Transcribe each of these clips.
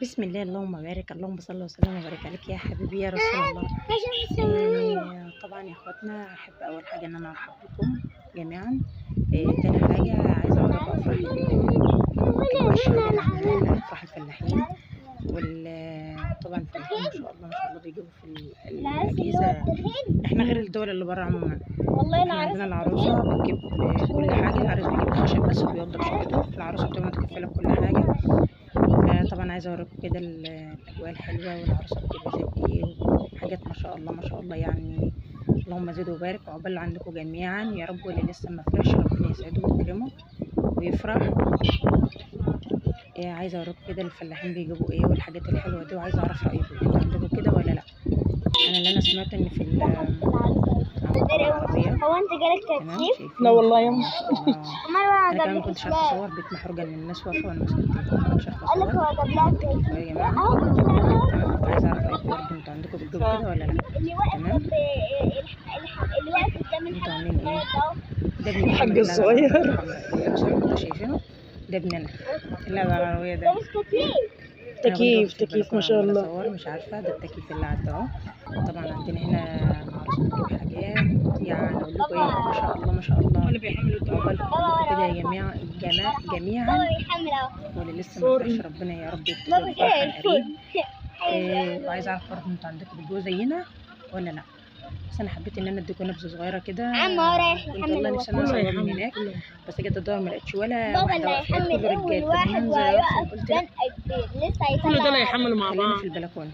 بسم الله، اللهم بارك، اللهم صل وسلم وبارك عليك يا حبيبي يا رسول الله. طبعا يا اخواتنا، احب اول حاجه ان انا ارحب بكم جميعا. تاني حاجه عايزه اوريكم افراح اجواء الشعب العمال، افراح الفلاحين. طبعا الفلاحين ما شاء الله ما شاء الله بيجيبوا في الاجهزه. احنا غير الدول اللي بره عموما. احنا عندنا العروسه بتجيب كل حاجه، العريس بيجيب خشب بس وبيوضب شقته، العروسه بتبقى متكفله بكل حاجه. طبعا عايزه اوريكم كده الاجواء الحلوه، والعروسه بتلبس ايه وحاجات ما شاء الله ما شاء الله يعني. اللهم زد وبارك وعقبال عندكم جميعا يا رب، واللي لسه ما فرحش ربنا يسعده ويكرمه ويفرح. عايزه اوريكم كده الفلاحين بيجيبوا ايه والحاجات الحلوه دي، وعايزه اعرف رايكم انتوا عندكم كده ولا لا. انا سمعت ان في العربيات. هو انت جالك تكييف؟ لا والله يا انا كمان ما كنتش عارفه اصور، بيت محروجه ان الناس واقفه وانا ماسكه التليفون، ما كنتش عارفه اصور. هو جاب لها تكييف يا جماعه تمام، كنت عايزه اعرف رايكم برضه، انتوا عندكم بتجيبوا كده ولا لا؟ تمام، اللي واقف قدام انتوا عاملين ايه؟ ده ابن الحاج الصغير اللي انتوا شايفينه ده ابننا اللي على العربيه ده. تكييف ما شاء الله. اصور مش عارفه، ده التكييف اللي عدى اهو. طبعا عندنا هنا عروسه بتجيب حاجات، يعني اقول لكم ايه، ما شاء الله ما شاء الله. عقبالكم كده يا جماعه جميعا، واللي لسه ما فرحش ربنا يا رب يكتب الفرحه قريب. وعايزه اعرف برضه انتوا عندكم بتجوا زينا ولا لا. بس انا حبيت ان انا اديكم نبذه صغيره كده. كنت والله نفسي ان انا اصور من هناك، بس جيت ادور ما لقيتش ولا واحده واقفه، كله رجاله. والواحد وهيقف جنب لسه كل هيطلع دول هيحملوا مع خلينا بعض في البلكونه.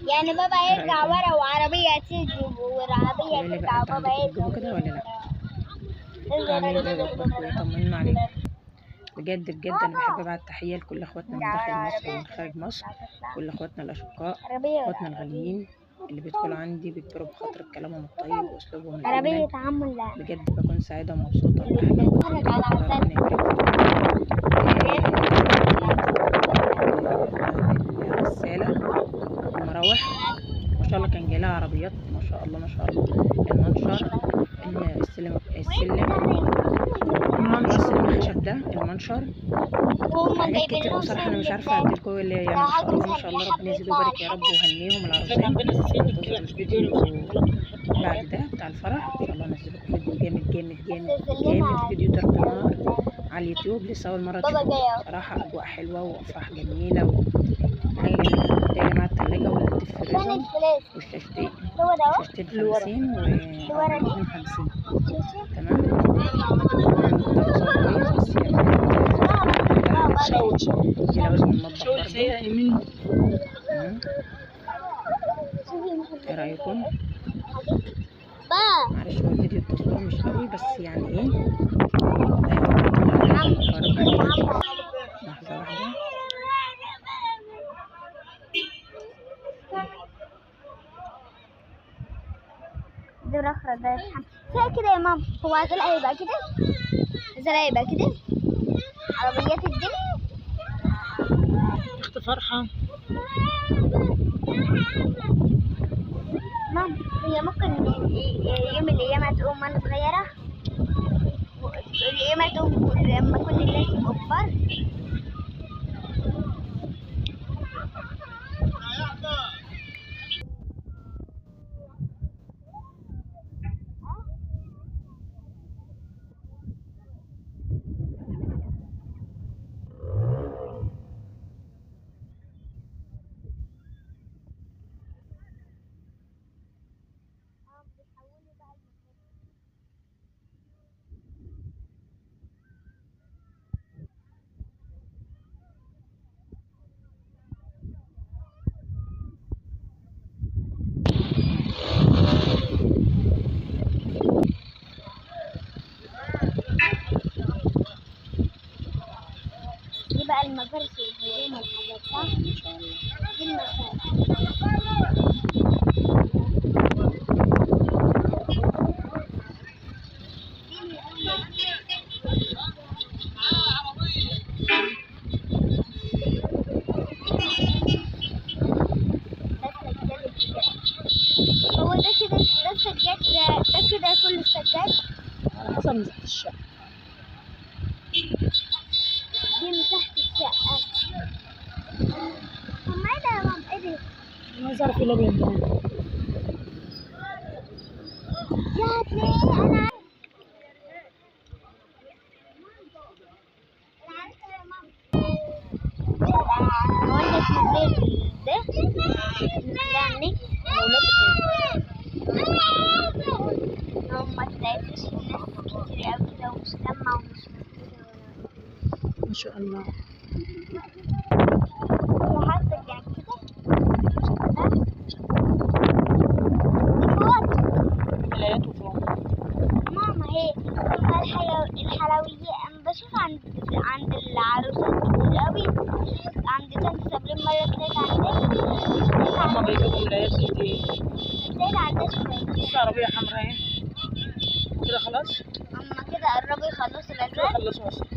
يعني بابا يرجع ورا وعربية تيجي والعربية ترجع وبابا يرجع كده ولا لا؟ عاملين ايه اخباركم ايه؟ طمنونا عليكم بجد بجد. انا بحب ابعت تحيه لكل اخواتنا من داخل مصر ومن خارج مصر، كل اخواتنا الاشقاء، اخواتنا الغاليين اللي بيدخلوا عندي بيكبروا بخاطر كلامهم الطيب واسلوبهم الاجمل. بجد بكون سعيده ومبسوطه بحاجات ربنا يبارك فيكم. الغساله المراوح ما شاء الله كان جايلها عربيات ما شاء الله ما شاء الله. المنشر، السلم الخشب ده، المنشر، حاجات كتير بصراحه انا مش عارفه اديلكم اللي يعني ما شاء الله ما شاء الله. ربنا يزيد ويبارك يا رب ويهنيهم العروسين. انتظروا الفيديو بعد ده بتاع الفرح ان شاء الله انزل لكم فيديو جامد جامد جامد جامد، فيديو ضرب نار على اليوتيوب. لسه اول مره تشوفوه بصراحه. اجواء حلوه وافراح جميله وحاجه جميله. ده يا جماعه التلاجه والديب فريزر والشاشتين، شاشتين 50 و 50. تمام، كويس بس دي لوازم المطبخ برضه. ايه رايكم؟ معلش هو الفيديو التصوير مش قوي بس يعني ايه، لحظه واحده. دي رخرة ده فيها كده يا ماما. هو عزل هيبقى كده، عزل هيبقى كده عربيات الدنيا. اخت فرحة ماما، هي ممكن يوم من الأيام هتقوم وأنا صغيرة، الأيام هتقوم لما كل الناس يبقوا كبار. دي بقى المفارش والهدوم والحاجات، صح؟ ان شاء الله دي المفارش. هو ده كده، ده السجاد، ده كده كل السجاد على حسب مساحة الشقة. دي مساحة الشقة. عايزة اعرف ايه الابيض ده. يا تلاقي انا والدة البيبي ده يعني هم تلاقيش ناس كتير أوي كده ومش لما ومش ما شاء الله. هي حاسة يعني كده اخوات ملايات وفوق. ماما هي هما الحلويات انا بشوف عند العروسات كتير أوي عند طنط صابرين مرة طلعت هما عندها بيجيبوا ملايات كتير. طلعت عندها شوية لسه عربية حمراء اهي. كده خلاص؟ هما كده قربوا يخلصوا كده الأزواج. خلصوا اصلا.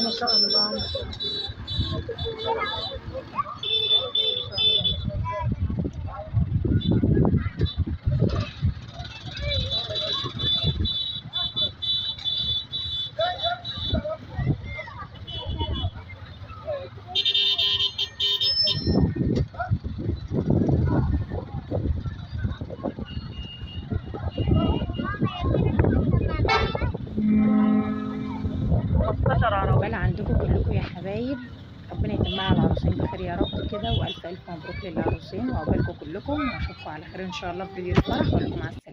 ما شاء الله ما شاء الله. عقبال عندكم كلكم يا حبايب، ربنا يتمها على العروسين بخير يا رب كده، والف الف مبروك للعروسين وعقبالكم كلكم، واشوفكم على خير ان شاء الله في فيديو الفرح، ولكم مع السلامه.